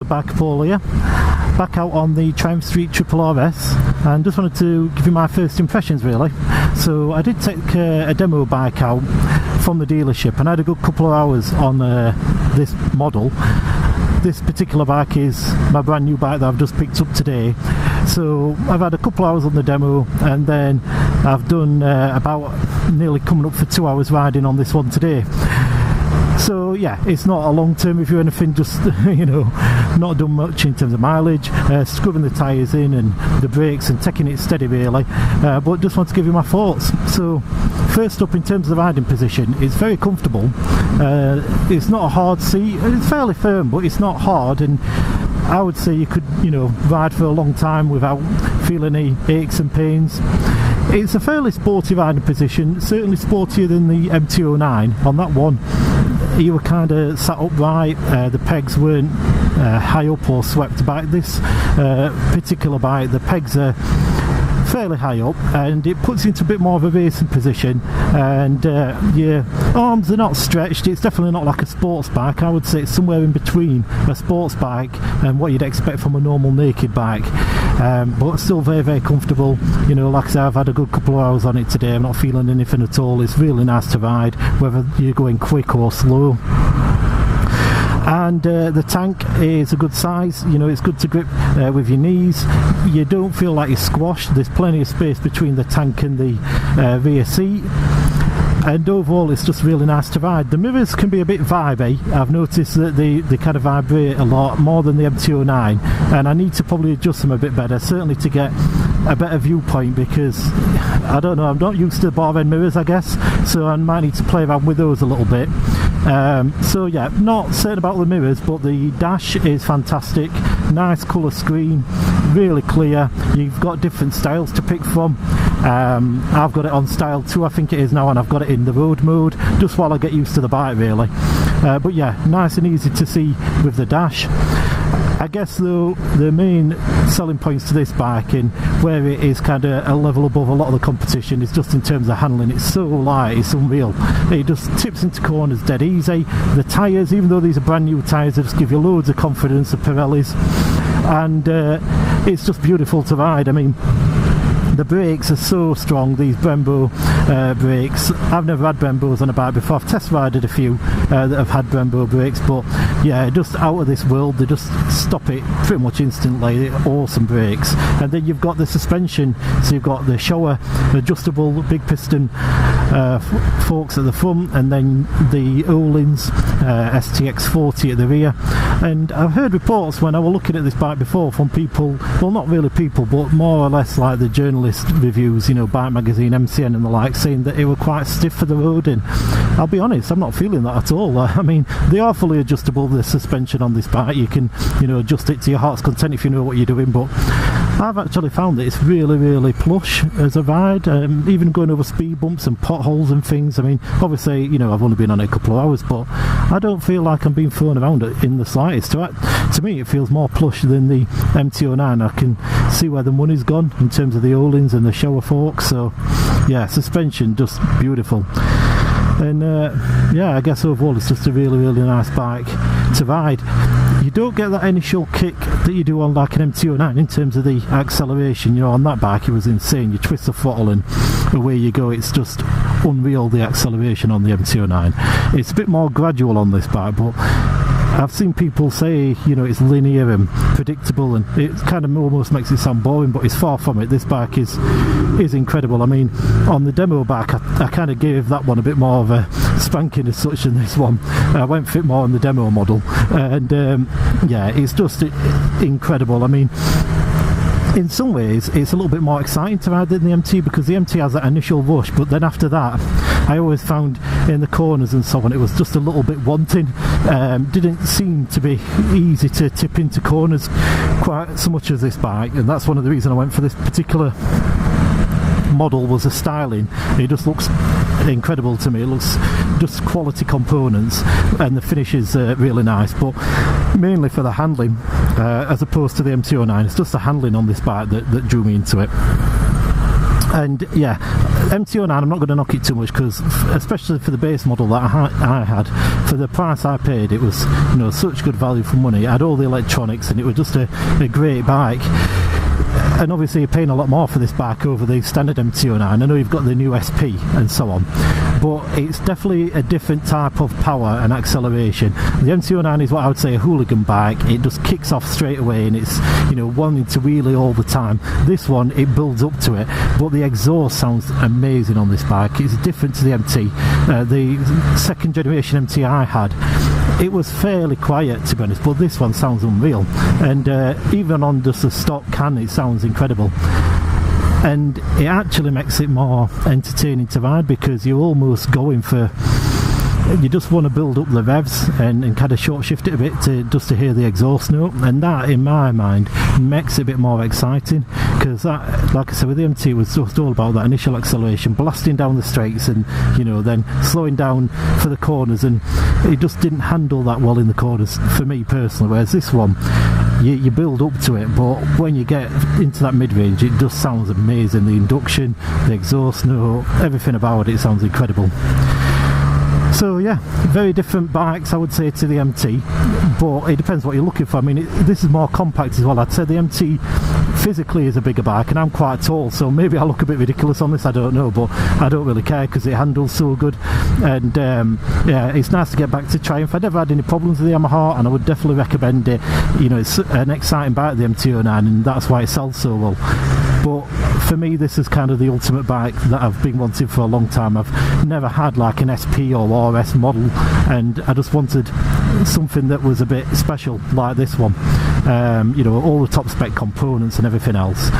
Biker Paul here, back out on the Triumph Street Triple RS, and just wanted to give you my first impressions really. So I did take a demo bike out from the dealership, and I had a good couple of hours on this model. This particular bike is my brand new bike that I've just picked up today. So I've had a couple of hours on the demo, and then I've done about nearly coming up for 2 hours riding on this one today. So yeah, it's not a long-term review or anything, just not done much in terms of mileage, scrubbing the tyres in and the brakes and taking it steady really, but just want to give you my thoughts. So first up, in terms of the riding position, it's very comfortable. It's not a hard seat, it's fairly firm, but it's not hard, and I would say you could ride for a long time without feeling any aches and pains. It's a fairly sporty riding position, certainly sportier than the MT-09. On that one you were kind of sat upright, the pegs weren't high up or swept back. This particular bike, the pegs are fairly high up, and it puts you into a bit more of a racing position, and your arms are not stretched. It's definitely not like a sports bike. I would say it's somewhere in between a sports bike and what you'd expect from a normal naked bike, but still very, very comfortable. Like I say, I've had a good couple of hours on it today. I'm not feeling anything at all. It's really nice to ride, whether you're going quick or slow. And the tank is a good size, it's good to grip with your knees. You don't feel like you're squashed. There's plenty of space between the tank and the rear seat. And overall it's just really nice to ride. The mirrors can be a bit vibey. I've noticed that they kind of vibrate a lot more than the MT-09, and I need to probably adjust them a bit better, certainly to get a better viewpoint, because I don't know, I'm not used to bar end mirrors I guess, so I might need to play around with those a little bit. So yeah, not certain about the mirrors, but the dash is fantastic. Nice colour screen, really clear. You've got different styles to pick from. I've got it on style 2 I think it is now, and I've got it in the road mode just while I get used to the bike really. But yeah, nice and easy to see with the dash. I guess though the main selling points to this bike, and where it is kind of a level above a lot of the competition, is just in terms of handling. It's so light, it's unreal. It just tips into corners dead easy. The tyres, even though these are brand new tyres, they just give you loads of confidence, the Pirellis, and it's just beautiful to ride. I mean, the brakes are so strong, these Brembo brakes. I've never had Brembos on a bike before. I've test ridden a few that have had Brembo brakes, but yeah, just out of this world. They just stop it pretty much instantly. Awesome brakes. And then you've got the suspension, so you've got the Showa adjustable big piston forks at the front, and then the Öhlins STX40 at the rear. And I've heard reports when I was looking at this bike before from people, well, not really people, but more or less like the journalist reviews, Bike Magazine, MCN and the like, saying that it were quite stiff for the road. And I'll be honest, I'm not feeling that at all. I mean, they are fully adjustable, the suspension on this bike. You can adjust it to your heart's content if you know what you're doing, but I've actually found that it's really, really plush as a ride, even going over speed bumps and potholes and things. I mean, obviously, I've only been on it a couple of hours, but I don't feel like I'm being thrown around it in the slightest. To me, it feels more plush than the MT-09. I can see where the money's gone in terms of the Öhlins and the Showa forks. So yeah, suspension just beautiful. And yeah, I guess overall it's just a really, really nice bike to ride. You don't get that initial kick that you do on like an MT-09 in terms of the acceleration. On that bike it was insane. You twist the throttle and away you go. It's just unreal, the acceleration on the MT-09. It's a bit more gradual on this bike, but I've seen people say, it's linear and predictable, and it kind of almost makes it sound boring, but it's far from it. This bike is incredible. I mean, on the demo bike, I kind of gave that one a bit more of a spanking as such than this one. I went fit more on the demo model, and yeah, it's just incredible. I mean, in some ways it's a little bit more exciting to ride than the MT, because the MT has that initial rush, but then after that I always found in the corners and so on it was just a little bit wanting. Didn't seem to be easy to tip into corners quite so much as this bike, and that's one of the reasons I went for this particular model, was the styling. It just looks incredible to me. It looks just quality components, and the finish is really nice, but mainly for the handling as opposed to the MT-09. It's just the handling on this bike that drew me into it. And yeah, MT-09, I'm not going to knock it too much because, especially for the base model that I had, for the price I paid, it was, you know, such good value for money. It had all the electronics and it was just a great bike. And obviously you're paying a lot more for this bike over the standard MT-09. I know you've got the new SP and so on, but it's definitely a different type of power and acceleration. The MT-09 is what I would say a hooligan bike. It just kicks off straight away and it's, you know, wanting to wheelie all the time. This one, it builds up to it, but the exhaust sounds amazing on this bike. It's different to the MT. The second generation MT I had, it was fairly quiet, to be honest, but this one sounds unreal. And even on just a stock can, it sounds incredible. And it actually makes it more entertaining to ride because you're almost going for, you just want to build up the revs and kind of short shift it a bit to hear the exhaust note, and that in my mind makes it a bit more exciting because that, like I said, with the MT, it was just all about that initial acceleration, blasting down the straights and, you know, then slowing down for the corners, and it just didn't handle that well in the corners for me personally, whereas this one, you build up to it, but when you get into that mid-range, it just sounds amazing. The induction, the exhaust note, everything about it sounds incredible. So yeah, very different bikes I would say to the MT, but it depends what you're looking for. I mean, this is more compact as well. I'd say the MT physically is a bigger bike, and I'm quite tall, so maybe I look a bit ridiculous on this, I don't know, but I don't really care because it handles so good. And yeah, it's nice to get back to Triumph. I never had any problems with the Yamaha, and I would definitely recommend it. You know, it's an exciting bike, the MT-09, and that's why it sells so well. But for me, this is kind of the ultimate bike that I've been wanting for a long time. I've never had like an SP or RS model, and I just wanted something that was a bit special like this one. You know, all the top spec components and everything else.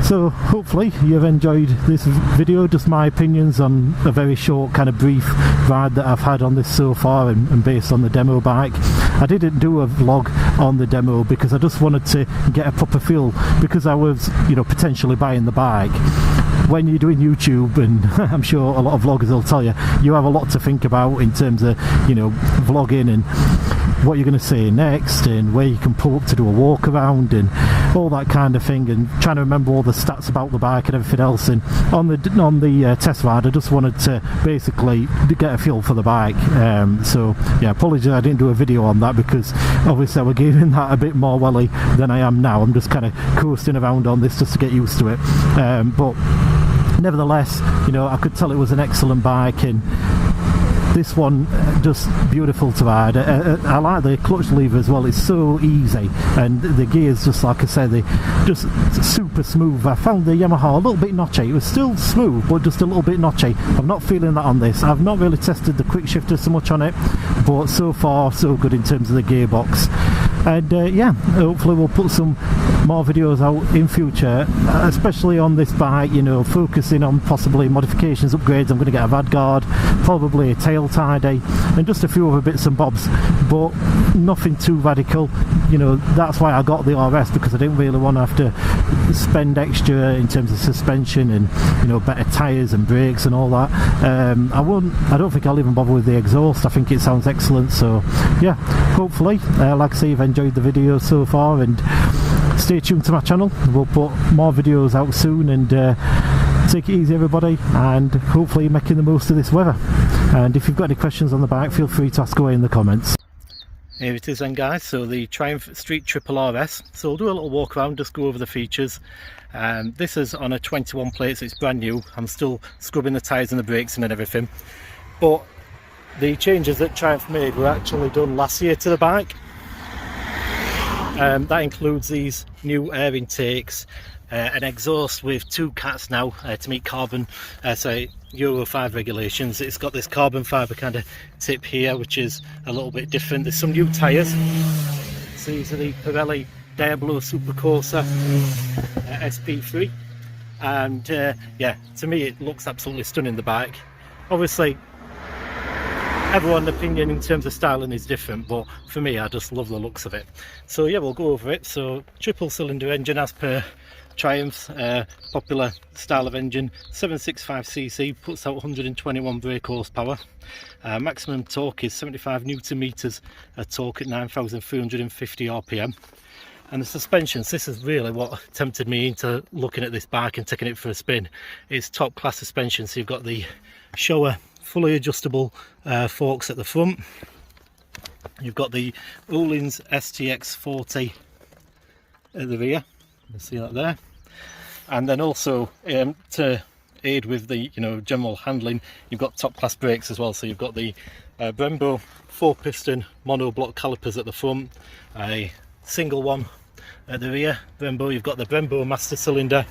So hopefully you've enjoyed this video, just my opinions on a very short kind of brief ride that I've had on this so far, and based on the demo bike. I didn't do a vlog on the demo because I just wanted to get a proper feel, because I was, you know, potentially buying the bike. When you're doing YouTube, and I'm sure a lot of vloggers will tell you, you have a lot to think about in terms of, you know, vlogging and what you're going to say next and where you can pull up to do a walk around and all that kind of thing, and trying to remember all the stats about the bike and everything else. And on the test ride, I just wanted to basically get a feel for the bike. So yeah, apologies I didn't do a video on that because obviously I was giving that a bit more welly than I am now. I'm just kind of coasting around on this just to get used to it. But nevertheless, you know, I could tell it was an excellent bike, and this one just beautiful to ride. I like the clutch lever as well. It's so easy, and the gears, just like I said, they just super smooth. I found the Yamaha a little bit notchy. It was still smooth, but just a little bit notchy. I'm not feeling that on this. I've not really tested the quick shifter so much on it, but so far so good in terms of the gearbox. And yeah, hopefully we'll put some more videos out in future, especially on this bike, you know, focusing on possibly modifications, upgrades. I'm going to get a Vadguard, probably a tail tidy, and just a few other bits and bobs, but nothing too radical. You know, that's why I got the RS, because I didn't really want to have to spend extra in terms of suspension and, you know, better tyres and brakes and all that. I don't think I'll even bother with the exhaust. I think it sounds excellent. So yeah, hopefully, like I say, you've enjoyed the video so far, and stay tuned to my channel. We'll put more videos out soon, and take it easy everybody, and hopefully you're making the most of this weather. And if you've got any questions on the bike, feel free to ask away in the comments. Here it is then, guys, so the Triumph Street Triple RS. So we'll do a little walk around, just go over the features. This is on a 21 plate, so it's brand new. I'm still scrubbing the tyres and the brakes and everything, but the changes that Triumph made were actually done last year to the bike. That includes these new air intakes, an exhaust with 2 cats now to meet carbon, Euro 5 regulations. It's got this carbon fibre kind of tip here, which is a little bit different. There's some new tyres. So these are the Pirelli Diablo Supercorsa SP3, and yeah, to me it looks absolutely stunning, the bike. Obviously everyone's opinion in terms of styling is different, but for me I just love the looks of it. So yeah, we'll go over it. So triple cylinder engine as per Triumph's popular style of engine, 765cc, puts out 121 brake horsepower. Maximum torque is 75 Newton meters of torque at 9,350 RPM. And the suspensions, this is really what tempted me into looking at this bike and taking it for a spin. It's top class suspension. So you've got the Showa fully adjustable forks at the front. You've got the Öhlins STX 40 at the rear. You see that there. And then also to aid with the general handling, you've got top class brakes as well. So you've got the Brembo 4-piston monoblock calipers at the front, a single one at the rear. Brembo, you've got the Brembo master cylinder.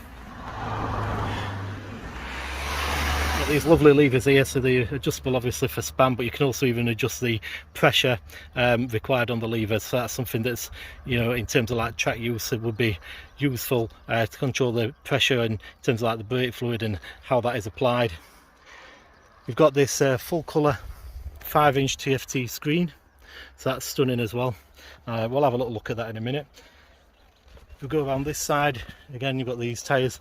Got these lovely levers here, so they're adjustable obviously for span, but you can also even adjust the pressure required on the levers. So that's something that's, in terms of like track use, it would be useful to control the pressure and in terms of like the brake fluid and how that is applied. You've got this full colour 5-inch TFT screen, so that's stunning as well. We'll have a little look at that in a minute. If we go around this side, again you've got these tyres.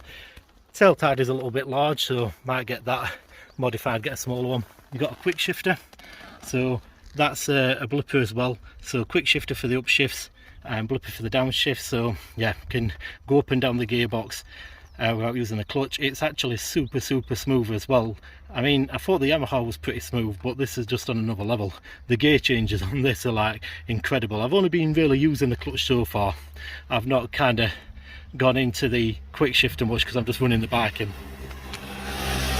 Tail tire is a little bit large, so might get that modified, get a smaller one. You've got a quick shifter, so that's a blipper as well. So quick shifter for the upshifts and blipper for the downshift. So yeah, can go up and down the gearbox without using the clutch. It's actually super smooth as well. I mean, I thought the Yamaha was pretty smooth, but this is just on another level. The gear changes on this are like incredible. I've only been really using the clutch so far. I've not kind of gone into the quick shifter much because I'm just running the bike and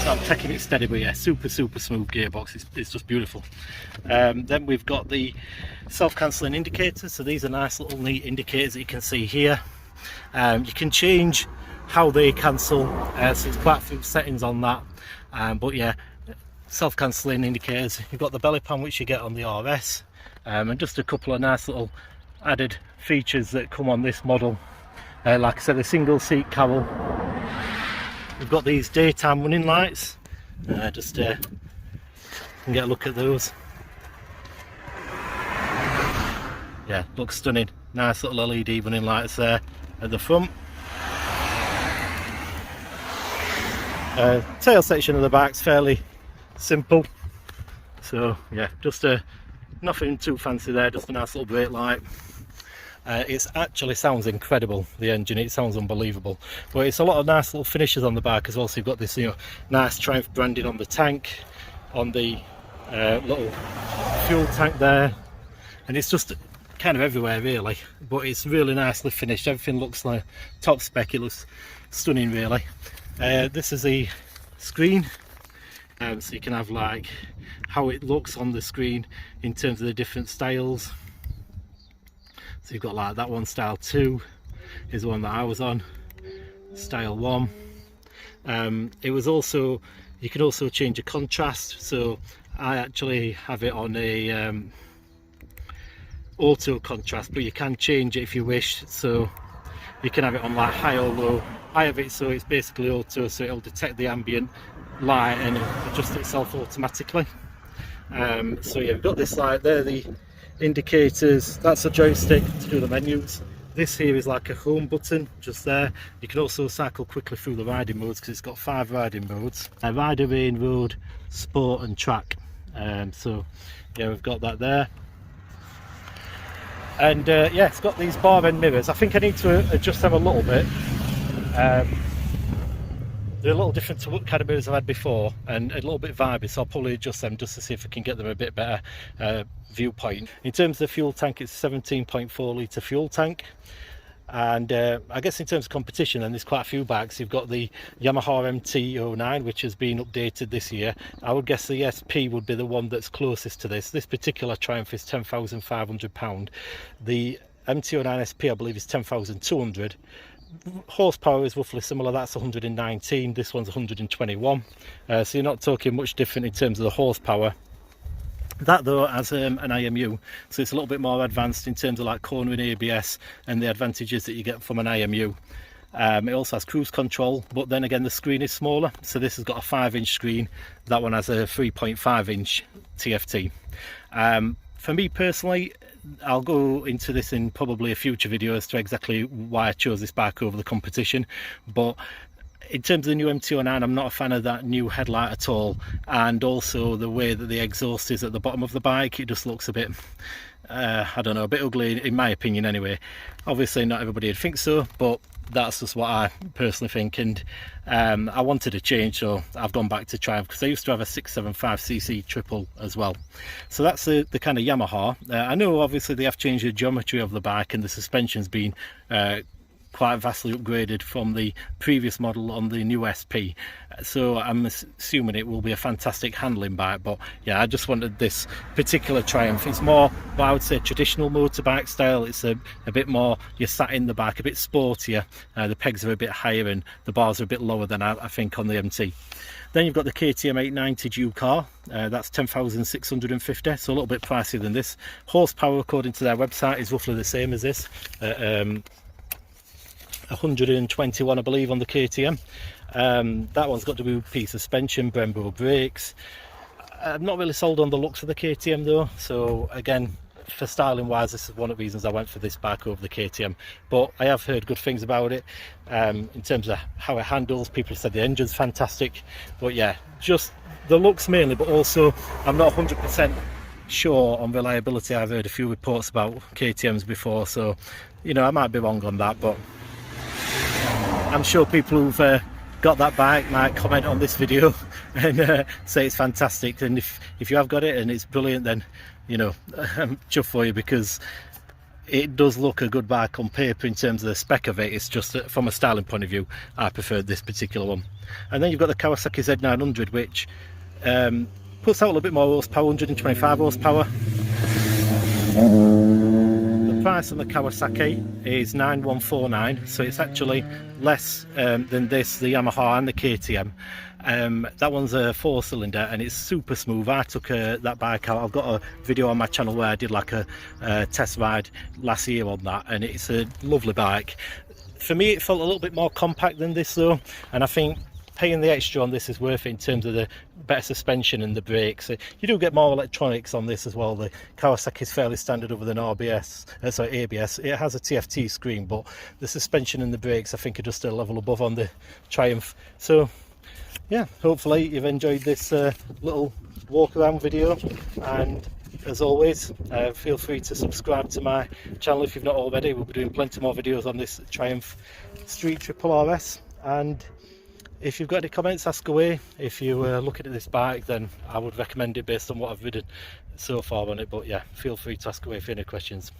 so I'm taking it steady. But yeah, super smooth gearbox. It's just beautiful. Then we've got the self-cancelling indicators. So these are nice little neat indicators that you can see here. You can change how they cancel, so there's quite a few settings on that, but yeah, self-cancelling indicators. You've got the belly pan which you get on the RS, and just a couple of nice little added features that come on this model. Like I said, the single seat cowl. We've got these daytime running lights, just can get a look at those. Yeah, looks stunning. Nice little LED running lights there at the front. Tail section of the bike's fairly simple, so yeah, just nothing too fancy there, just a nice little brake light. It actually sounds incredible, the engine, it sounds unbelievable, but it's a lot of nice little finishes on the bike as well. So you've got this nice Triumph branding on the tank, on the little fuel tank there, and it's just kind of everywhere really, but it's really nicely finished. Everything looks like top spec, it looks stunning really. This is the screen, so you can have like how it looks on the screen in terms of the different styles. So you've got like that one, style 2 is the one that I was on, style 1. It was also, you can also change a contrast, so I actually have it on a auto contrast, but you can change it if you wish. So you can have it on like high or low. I have it so it's basically auto, so it'll detect the ambient light and adjust itself automatically. So yeah, we've got this light there, the indicators, that's a joystick to do the menus. This here is like a home button just there. You can also cycle quickly through the riding modes because it's got 5 riding modes: rider, rain, road, sport and track. So yeah, we've got that there. And yeah, it's got these bar end mirrors. I think I need to adjust them a little bit. They're a little different to what kind of mirrors I've had before and a little bit vibey, so I'll probably adjust them just to see if I can get them a bit better viewpoint. In terms of the fuel tank, it's a 17.4 litre fuel tank. And I guess in terms of competition, and there's quite a few bikes. You've got the Yamaha MT-09, which has been updated this year. I would guess the SP would be the one that's closest to this. This particular Triumph is £10,500. The MT-09 SP, I believe, is 10,200. Horsepower is roughly similar, that's 119, this one's 121, so you're not talking much different in terms of the horsepower. That though has an IMU, so it's a little bit more advanced in terms of like cornering, ABS and the advantages that you get from an IMU. It also has cruise control, but then again the screen is smaller, so this has got a 5-inch screen, that one has a 3.5-inch TFT. For me personally, I'll go into this in probably a future video as to exactly why I chose this bike over the competition, but in terms of the new MT-09, I'm not a fan of that new headlight at all, and also the way that the exhaust is at the bottom of the bike. It just looks a bit I don't know, a bit ugly in my opinion anyway. Obviously not everybody would think so, but that's just what I personally think. And I wanted a change, so I've gone back to Triumph, because I used to have a 675cc triple as well. So that's the kind of Yamaha. I know obviously they have changed the geometry of the bike, and the suspension's been quite vastly upgraded from the previous model on the new SP, so I'm assuming it will be a fantastic handling bike. But yeah, I just wanted this particular Triumph. It's more what I would say traditional motorbike style. It's a bit more, you're sat in the bike, a bit sportier. The pegs are a bit higher and the bars are a bit lower than I think on the MT. Then you've got the KTM 890 dual car, that's 10,650, so a little bit pricier than this. Horsepower, according to their website, is roughly the same as this. 121 I believe on the KTM. That one's got WP suspension, Brembo brakes. I'm not really sold on the looks of the KTM though, so again, for styling wise, this is one of the reasons I went for this bike over the KTM. But I have heard good things about it in terms of how it handles. People have said the engine's fantastic, but yeah, just the looks mainly, but also I'm not 100% sure on reliability. I've heard a few reports about KTMs before, so you know, I might be wrong on that, but I'm sure people who've got that bike might comment on this video and say it's fantastic. And if you have got it and it's brilliant, then you know, I'm chuffed for you, because it does look a good bike on paper in terms of the spec of it. It's just that from a styling point of view, I preferred this particular one. And then you've got the Kawasaki Z900, which puts out a little bit more horsepower, 125 horsepower. The price on the Kawasaki is 9,149, so it's actually less than this, the Yamaha and the KTM. That one's a 4-cylinder and it's super smooth. I took that bike out. I've got a video on my channel where I did like a test ride last year on that, and it's a lovely bike. For me, it felt a little bit more compact than this though, and I think paying the extra on this is worth it in terms of the better suspension and the brakes. You do get more electronics on this as well. The Kawasaki is fairly standard other than ABS. It has a TFT screen, but the suspension and the brakes I think are just a level above on the Triumph. So yeah, hopefully you've enjoyed this little walk around video, and as always, feel free to subscribe to my channel if you've not already. We'll be doing plenty more videos on this Triumph Street Triple RS, and if you've got any comments, ask away. If you're looking at this bike, then I would recommend it based on what I've ridden so far on it. But yeah, feel free to ask away if you have any questions.